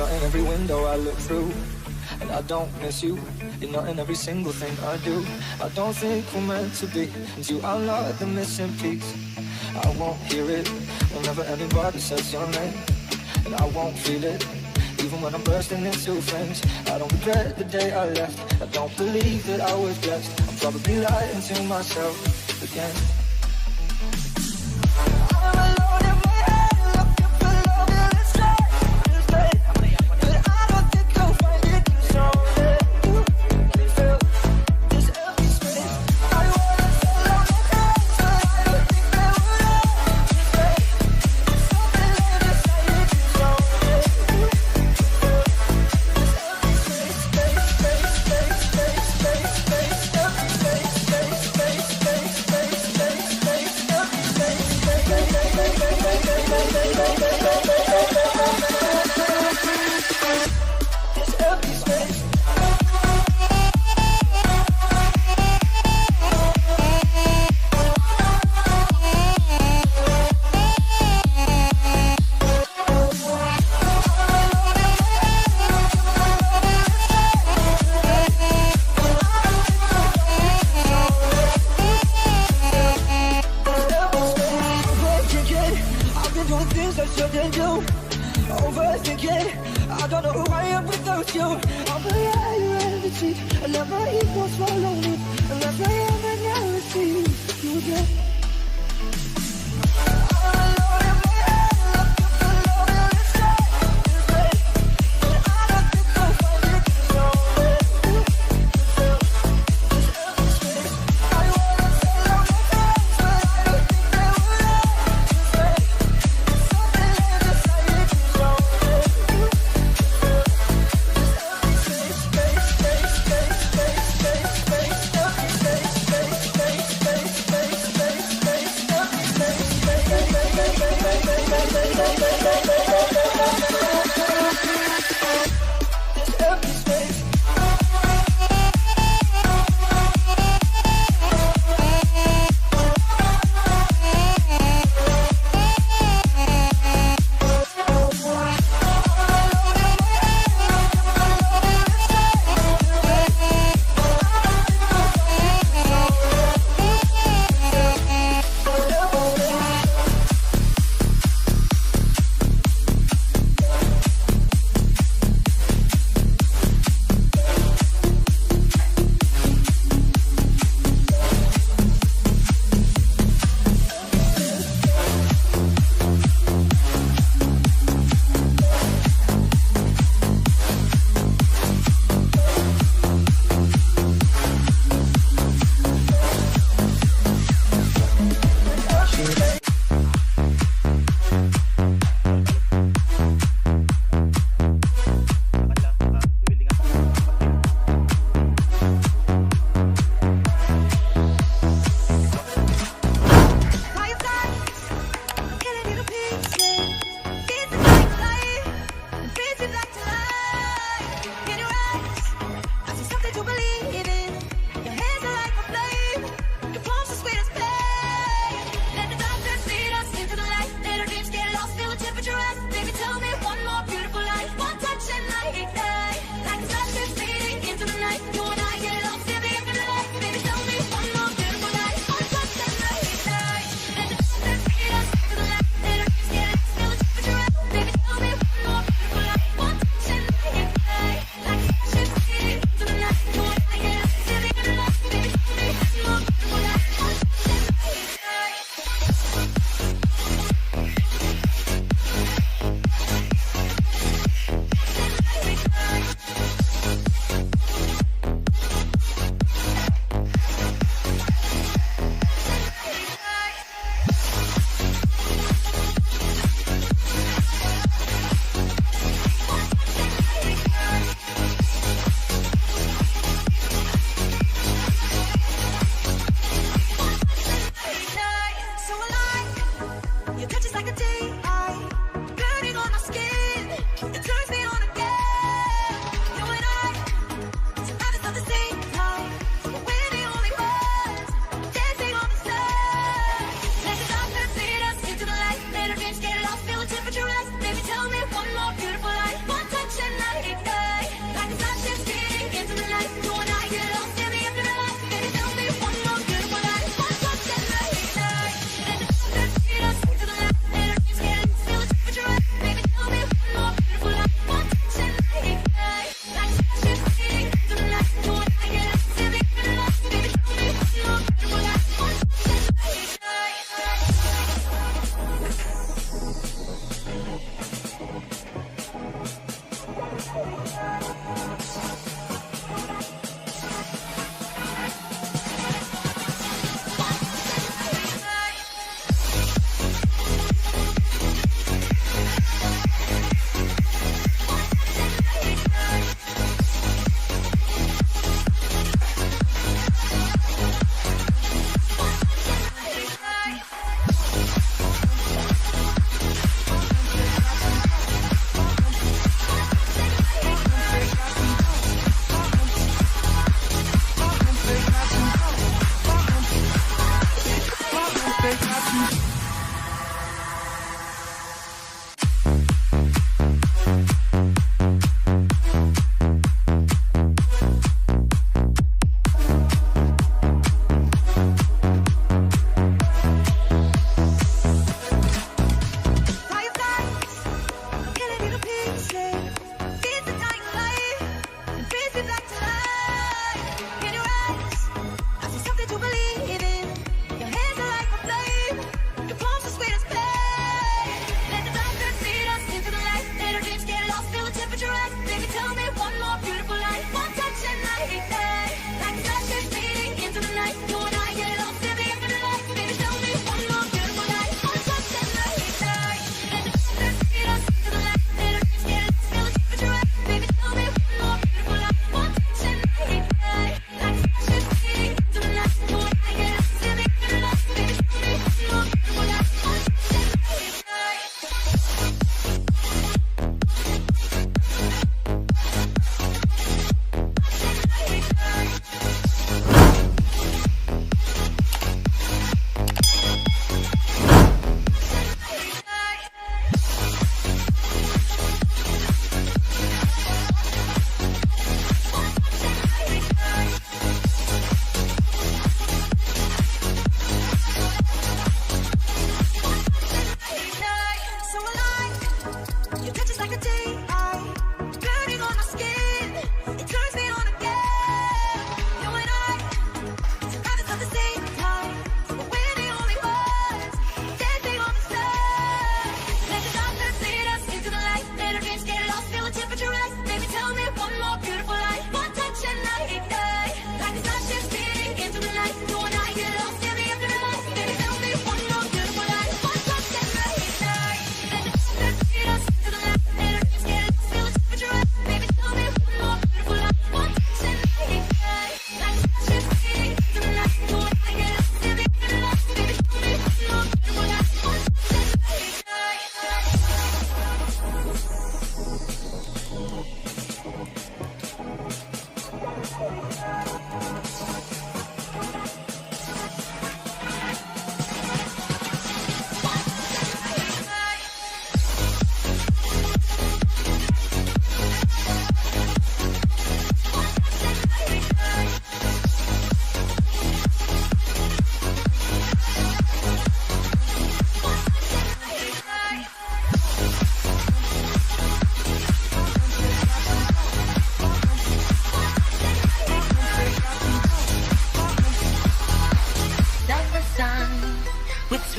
not in every window I look through, and I don't miss you. You're not in every single thing I do. I don't think we're meant to be, and you are not the missing piece. I won't hear it whenever anybody says your name, and I won't feel it even when I'm bursting into flames. I don't regret the day I left. I don't believe that I was blessed. I'm probably lying to myself again.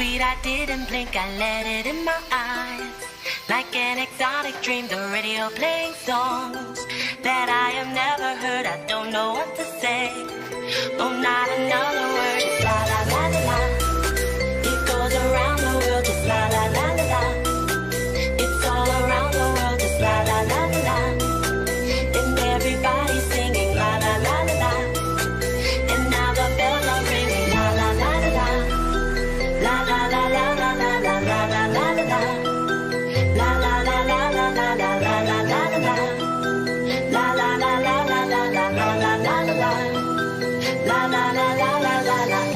sweet, I didn't blink, I let it in my eyes. Like an exotic dream, the radio playing songs that I have never heard. I don't know what to say. Oh, not another word. Just la la la la la. It goes around the world. Just la la la la la. It's all around the world. Just la la la la la. And everybody's singing la la la la la. And now the bells are ringing la la la la la. La la la la la la la la la la la la. La la la la la la la la la la la. La la la la la la la la la la la. La la la la la la la.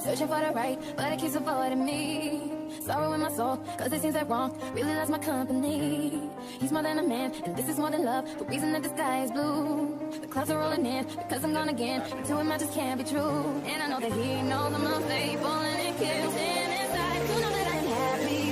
Searching for the right, but it keeps avoiding me. Sorrow in my soul, cause it seems that wrong really loves my company. He's more than a man, and this is more than love. The reason that the sky is blue, the clouds are rolling in, because I'm gone again. And to him I just can't be true. And I know that he knows I'm unfaithful, and it kills him inside to know that I'm happy